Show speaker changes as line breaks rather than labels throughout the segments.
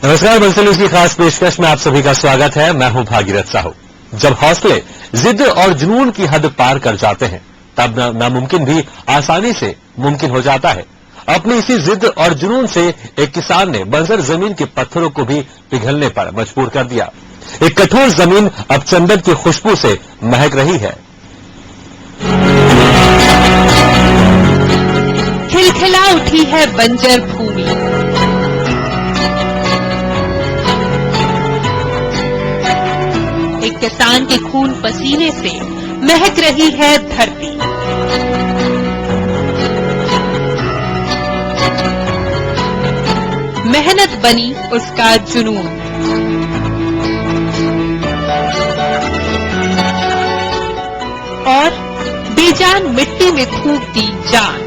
नमस्कार, बंसल न्यूज की खास पेशकश में आप सभी का स्वागत है। मैं हूं भागीरथ साहू। जब हौसले जिद और जुनून की हद पार कर जाते हैं तब नामुमकिन भी आसानी से मुमकिन हो जाता है। अपनी इसी जिद और जुनून से एक किसान ने बंजर जमीन के पत्थरों को भी पिघलने पर मजबूर कर दिया। एक कठोर जमीन अब चंदन की खुशबू से महक रही है।
खिलखिला उठी है बंजर भूमि, एक किसान के खून पसीने से महक रही है धरती। मेहनत बनी उसका जुनून, और बेजान मिट्टी में फूंक दी जान।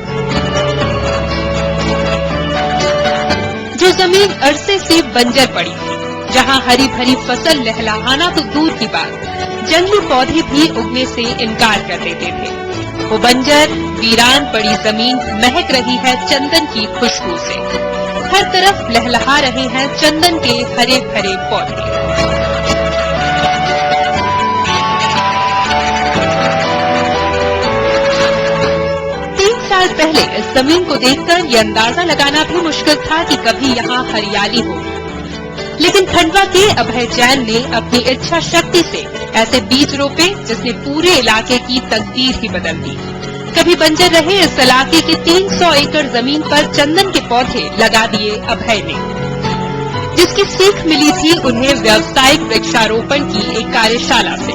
जो जमीन अरसे से बंजर पड़ी थी, जहां हरी भरी फसल लहलहाना तो दूर की बात, जंगली पौधे भी उगने से इनकार कर देते थे, वो बंजर वीरान पड़ी जमीन महक रही है चंदन की खुशबू से। हर तरफ लहलहा रहे हैं चंदन के हरे भरे पौधे। पहले इस जमीन को देखकर ये अंदाजा लगाना भी मुश्किल था कि कभी यहाँ हरियाली होगी, लेकिन खंडवा के अभय जैन ने अपनी इच्छा शक्ति से ऐसे बीज रोपे जिसने पूरे इलाके की तकदीर ही बदल दी। कभी बंजर रहे इस इलाके की 300 एकड़ जमीन पर चंदन के पौधे लगा दिए अभय ने, जिसकी सीख मिली थी उन्हें व्यावसायिक वृक्षारोपण की एक कार्यशाला से।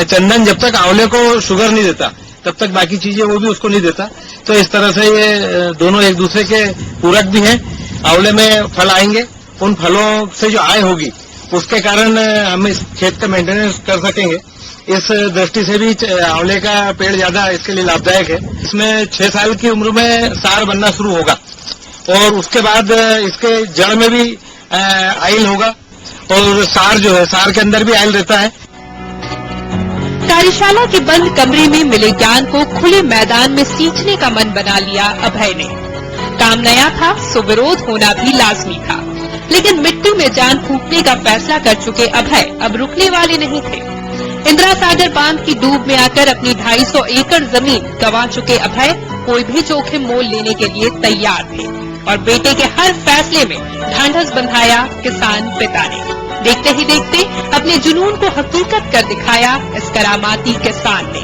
चंदन जब तक आंवले को शुगर नहीं देता तब तक बाकी चीजें वो भी उसको नहीं देता, तो इस तरह से ये दोनों एक दूसरे के पूरक भी हैं। आंवले में फल आएंगे, उन फलों से जो आय होगी उसके कारण हम इस खेत का मेंटेनेंस कर सकेंगे। इस दृष्टि से भी आंवले का पेड़ ज्यादा इसके लिए लाभदायक है। इसमें 6 साल की उम्र में सार बनना शुरू होगा और उसके बाद इसके जड़ में भी आयल होगा, और सार जो है सार के अंदर भी आयल रहता है।
कार्यशाला के बंद कमरे में मिले ज्ञान को खुले मैदान में सींचने का मन बना लिया अभय ने। काम नया था, सो विरोध होना भी लाजमी था, लेकिन मिट्टी में जान फूंकने का फैसला कर चुके अभय अब रुकने वाले नहीं थे। इंदिरा सागर बांध की डूब में आकर अपनी 250 एकड़ जमीन गंवा चुके अभय कोई भी जोखिम मोल लेने के लिए तैयार थे, और बेटे के हर फैसले में ढांढस बंधाया किसान पिता ने। देखते ही देखते अपने जुनून को हकीकत कर दिखाया इस करामाती किसान ने।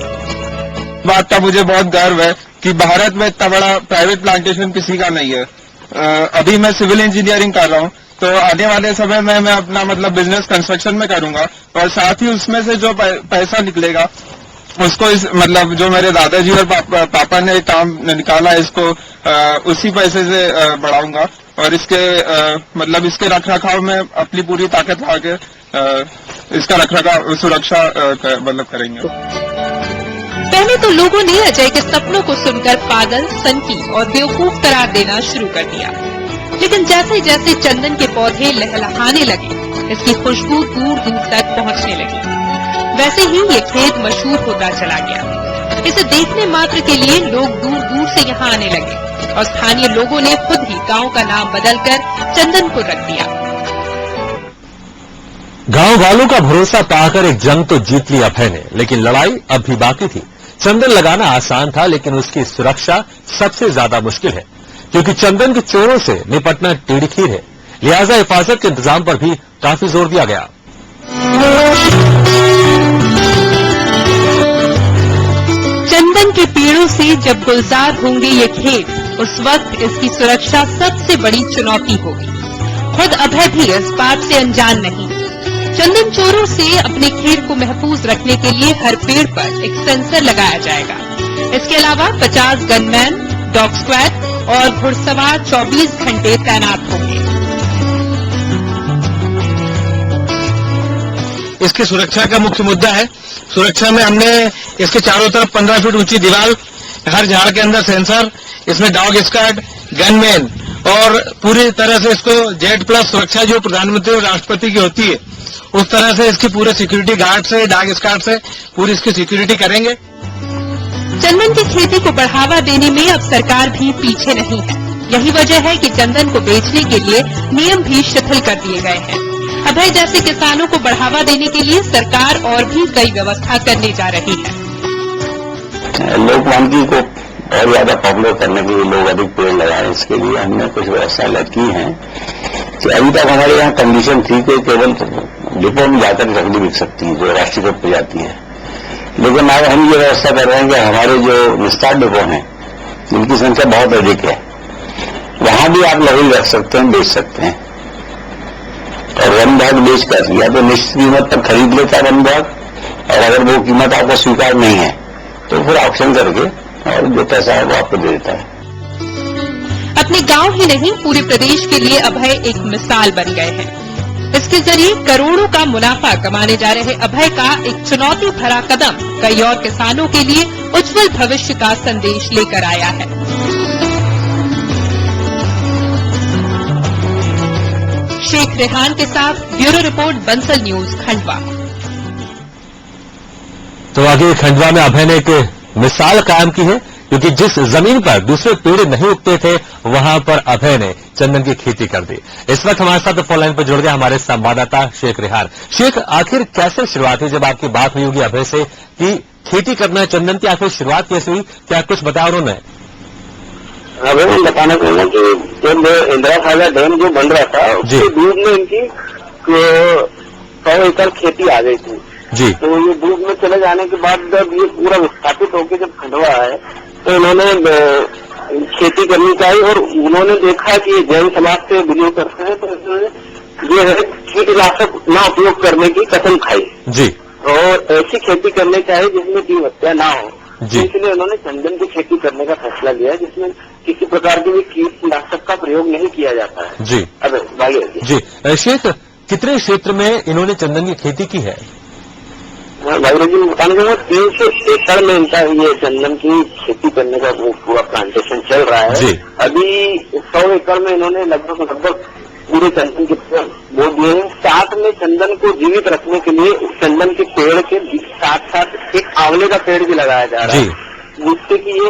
बात का मुझे बहुत गर्व है कि भारत में इतना बड़ा प्राइवेट प्लांटेशन किसी का नहीं है। अभी मैं सिविल इंजीनियरिंग कर रहा हूँ, तो आने वाले समय में मैं अपना बिजनेस कंस्ट्रक्शन में करूंगा, और साथ ही उसमें से जो पैसा निकलेगा उसको जो मेरे दादाजी और पापा ने काम निकाला है, इसको उसी पैसे से बढ़ाऊंगा, और इसके इसके रखरखाव में अपनी पूरी ताकत लगा के इसका रखरखाव सुरक्षा करेंगे।
पहले तो लोगों ने अजय के सपनों को सुनकर पागल, सनकी और बेवकूफ करार देना शुरू कर दिया, लेकिन जैसे जैसे चंदन के पौधे लहलहाने लगे, इसकी खुशबू दूर दूर तक पहुंचने लगी, वैसे ही ये खेत मशहूर होता चला गया। इसे देखने मात्र के लिए लोग दूर दूर से यहाँ आने लगे, और स्थानीय लोगों ने खुद ही गांव का नाम बदलकर चंदनपुर रख दिया।
गांव वालों का भरोसा पाकर एक जंग तो जीत ली अभय ने, लेकिन लड़ाई अब भी बाकी थी। चंदन लगाना आसान था, लेकिन उसकी सुरक्षा सबसे ज्यादा मुश्किल है, क्योंकि चंदन के चोरों से निपटना टेढ़ी खीर है। लिहाजा हिफाजत के इंतजाम पर भी काफी जोर दिया गया।
चंदन के पेड़ों से जब गुलजार होंगे ये खेत, उस वक्त इसकी सुरक्षा सबसे बड़ी चुनौती होगी। खुद अभय भी इस बात से अनजान नहीं। चंदन चोरों से अपने खेत को महफूज रखने के लिए हर पेड़ पर एक सेंसर लगाया जाएगा। इसके अलावा 50 गनमैन, डॉग स्क्वाड और घुड़सवार 24 घंटे तैनात होंगे।
इसकी सुरक्षा का मुख्य मुद्दा है। सुरक्षा में हमने इसके चारों तरफ 15 फीट ऊंची दीवार, हर झाड़ के अंदर सेंसर, इसमें डॉग स्क्वाड, गनमैन, और पूरी तरह से इसको Z+ सुरक्षा जो प्रधानमंत्री और राष्ट्रपति की होती है उस तरह से इसकी पूरे सिक्योरिटी गार्ड से, डॉग स्क्वाड से पूरी इसकी सिक्योरिटी करेंगे।
चंदन की खेती को बढ़ावा देने में अब सरकार भी पीछे नहीं है। यही वजह है कि चंदन को बेचने के लिए नियम भी शिथिल कर दिए गए हैं। अभय जैसे किसानों को बढ़ावा देने के लिए सरकार और भी कई व्यवस्था करने जा रही है।
लोक वानिकी को और ज्यादा पॉपुलर करने के लिए लोग अधिक पेड़ लगाएं, इसके लिए हमने कुछ व्यवस्था की है कि अभी तक हमारे यहाँ कंडीशन थी कि केवल डिपो में जाकर लकड़ी बिक सकती है जो राष्ट्रीयकृत प्रजाति है, लेकिन अब हम ये व्यवस्था कर रहे हैं कि हमारे जो विस्तार डिपो हैं जिनकी संख्या बहुत अधिक है वहां भी आप लकड़ी रख सकते हैं, बेच सकते हैं। और वन विभाग बेचकर या तो निश्चित कीमत पर खरीद लेता वन विभाग, और अगर वो कीमत आपको स्वीकार नहीं है तो फिर ऑप्शन करके और जो पैसा है वो आपको दे देता है।
अपने गांव ही नहीं पूरे प्रदेश के लिए अभय एक मिसाल बन गए हैं। इसके जरिए करोड़ों का मुनाफा कमाने जा रहे अभय का एक चुनौती भरा कदम कई और किसानों के लिए उज्जवल भविष्य का संदेश लेकर आया है। शेख रेहान के साथ bureau report Bansal news Khandwa.
तो आगे खंडवा में अभय ने एक मिसाल कायम की है, क्योंकि जिस जमीन पर दूसरे पेड़ नहीं उगते थे वहां पर अभय ने चंदन की खेती कर दी। इस वक्त हमारे साथ फोन लाइन पर जुड़ गए हमारे संवाददाता शेख रेहान। शेख, आखिर कैसे शुरुआत हुई? जब आपकी बात हुई होगी अभय से कि खेती करना है चंदन की, आखिर शुरुआत कैसे हुई? क्या कुछ बताया उन्होंने?
अभी मैं बताना चाहूंगा कि जब इंदिरा सागर डैम जो बन रहा था उसके डूब में इनकी 100 एकड़ खेती आ गई थी
जी।
तो ये डूब में चले जाने के बाद जब ये पूरा विस्थापित होकर जब खंडवा है तो इन्होंने खेती करनी चाहिए, और उन्होंने देखा कि ये जैन समाज से बिलोंग करते हैं तो इन्होंने जो है कीटनाशक न उपयोग करने की कसम खाई
जी,
और ऐसी खेती करनी चाहिए जिसमें जीव हत्या ना हो। इसलिए उन्होंने चंदन की खेती करने का फैसला लिया जिसमें किसी प्रकार के भी कीटनाशक का प्रयोग नहीं किया जाता है।
जी
अब
जी शेख, कितने क्षेत्र में इन्होंने चंदन की खेती की है?
भाई जी बताने के बाद 300 एकड़ में इनका ये चंदन की खेती करने का वो पूरा प्लांटेशन चल रहा है
जी।
अभी 100 एकड़ में इन्होंने लगभग पूरे चंदन के पेड़ बो दिए हैं। साथ में चंदन को जीवित रखने के लिए चंदन के पेड़ के साथ साथ एक आंवले का पेड़ भी लगाया जा रहा है, जिससे कि ये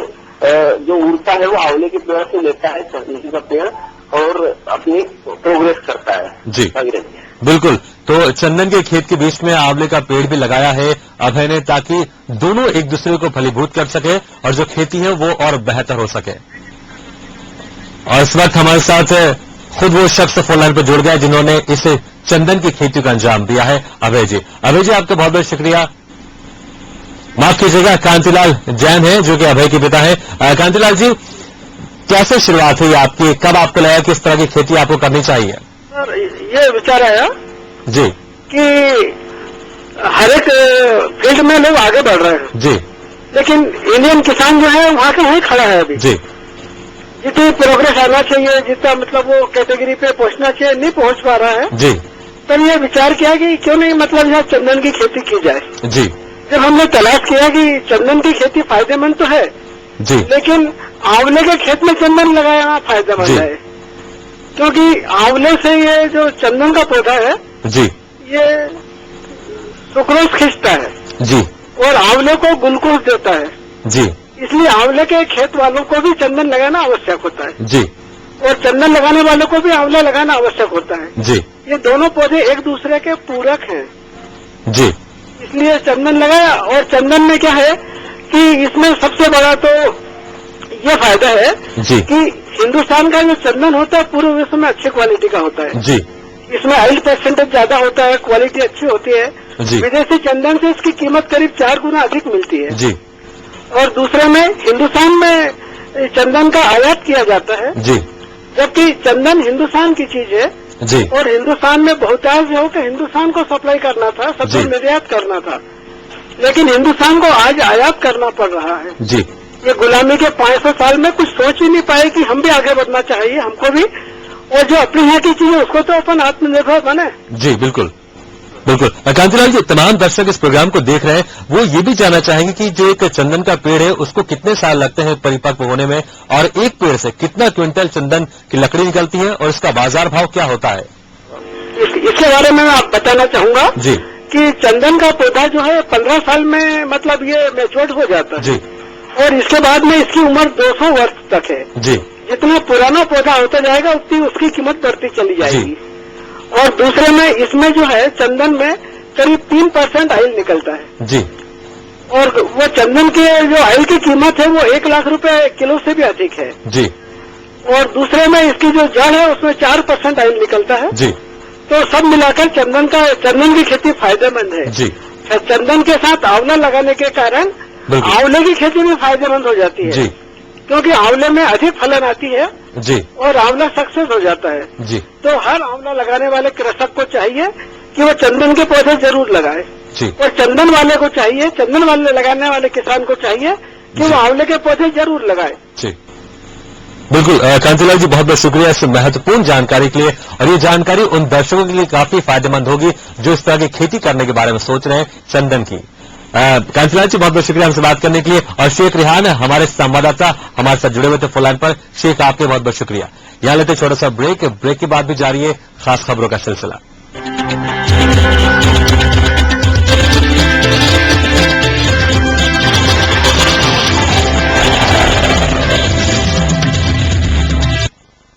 जो ऊर्जा है वो आंवले के पेड़ से लेता है चंदन का पेड़ और अपनी प्रोग्रेस करता है।
जी बिल्कुल। तो चंदन के खेत के बीच में आंवले का पेड़ भी लगाया है अभय ने, ताकि दोनों एक दूसरे को फलीभूत कर सके और जो खेती है वो और बेहतर हो सके। और इस वक्त हमारे साथ खुद वो शख्स फोन लाइन पर जुड़ गया जिन्होंने इस चंदन की खेती का अंजाम दिया है, अभय जी। अभय जी, आपका बहुत बहुत शुक्रिया। माफ कीजिएगा, कांतिलाल जैन है जो कि अभय के पिता है। कांतिलाल जी, कैसे शुरुआत हुई आपकी? कब आपको लगा कि इस तरह की खेती आपको करनी चाहिए?
सर, ये विचार आया
जी
कि हर एक फील्ड में लोग आगे बढ़ रहे हैं
जी,
लेकिन इंडियन किसान जो है वहाँ के वहीं खड़ा है अभी
जी।
जितनी प्रोग्रेस आना चाहिए, जितना मतलब वो कैटेगरी पे पहुंचना चाहिए, नहीं पहुंच पा रहा है
जी।
तब ये विचार किया कि क्यों नहीं मतलब यहाँ चंदन की खेती की जाए
जी।
जब हमने तलाश किया कि चंदन की खेती फायदेमंद तो है
जी,
लेकिन आंवले के खेत में चंदन लगाना फायदेमंद है, क्योंकि आंवले से ये जो चंदन का पौधा है
जी,
ये सुक्रोज खींचता है
जी,
और आंवले को ग्लूकोज देता है,
जी,
इसलिए आंवले के खेत वालों को भी चंदन लगाना आवश्यक होता है
जी,
और चंदन लगाने वालों को भी आंवला लगाना आवश्यक होता है।
जी,
ये दोनों पौधे एक दूसरे के पूरक हैं,
जी,
इसलिए चंदन लगाया। और चंदन में क्या है कि इसमें सबसे बड़ा तो ये फायदा है
जी,
कि हिंदुस्तान का जो चंदन होता है पूरे विश्व में अच्छी क्वालिटी का होता है।
जी,
इसमें ऑयल परसेंटेज ज्यादा होता है, क्वालिटी अच्छी होती है।
जी,
विदेशी चंदन से इसकी कीमत करीब 4 गुना अधिक मिलती है।
जी,
और दूसरे में हिंदुस्तान में चंदन का आयात किया जाता है,
जी,
जबकि चंदन हिंदुस्तान की चीज है
जी,
और हिंदुस्तान में बहुतायत हो कि हिंदुस्तान को सप्लाई करना था, सप्लाई
जी।
निर्यात करना था, लेकिन हिंदुस्तान को आज आयात करना पड़ रहा है।
जी,
ये गुलामी के 500 साल में कुछ सोच ही नहीं पाए कि हम भी आगे बढ़ना चाहिए, हमको भी, और जो अपनी यहाँ की चीज है उसको तो अपन आत्मनिर्भर बने।
जी, बिल्कुल बिल्कुल। कांतिलाल जी, तमाम दर्शक इस प्रोग्राम को देख रहे हैं, वो ये भी जानना चाहेंगे कि जो एक चंदन का पेड़ है उसको कितने साल लगते हैं परिपक्व होने में, और एक पेड़ से कितना क्विंटल चंदन की लकड़ी निकलती है, और इसका बाजार भाव क्या होता है?
इसके बारे में आप बताना चाहूंगा
जी
कि चंदन का पौधा जो है 15 साल में मतलब ये मैच्योर्ड हो जाता है
जी,
और इसके बाद में इसकी उम्र 200 वर्ष तक है।
जी,
जितना पुराना पौधा होता जाएगा उतनी उसकी कीमत बढ़ती चली जाएगी। और दूसरे में इसमें जो है चंदन में करीब 3% ऑयल निकलता है
जी।
और वो चंदन के जो ऑयल की कीमत है वो 1 लाख रुपए किलो से भी अधिक है
जी।
और दूसरे में इसकी जो जड़ है उसमें 4% ऑयल निकलता है।
जी
तो सब मिलाकर चंदन की खेती फायदेमंद है
जी।
चंदन के साथ आंवला लगाने के कारण
बिल्कुल।
आंवले की खेती भी फायदेमंद हो जाती है
जी
क्योंकि आंवले में अधिक फलन आती है
जी
और आंवला सक्सेस हो जाता है।
जी
तो हर आंवला लगाने वाले कृषक को चाहिए कि वो चंदन के पौधे जरूर लगाए
जी।
और चंदन वाले लगाने वाले किसान को चाहिए कि वो आंवले के पौधे जरूर लगाए।
जी बिल्कुल। कांतिलाल जी बहुत बहुत शुक्रिया इस महत्वपूर्ण जानकारी के लिए। और ये जानकारी उन दर्शकों के लिए काफी फायदेमंद होगी जो इस तरह की खेती करने के बारे में सोच रहे हैं चंदन की। कांतिलाल जी बहुत बहुत शुक्रिया हमसे बात करने के लिए। और शेख रिहान हमारे संवाददाता हमारे साथ जुड़े हुए थे फोन लाइन पर। शेख आपके बहुत बहुत शुक्रिया। यहाँ लेते छोटा सा ब्रेक के बाद भी जारी है खास खबरों का सिलसिला।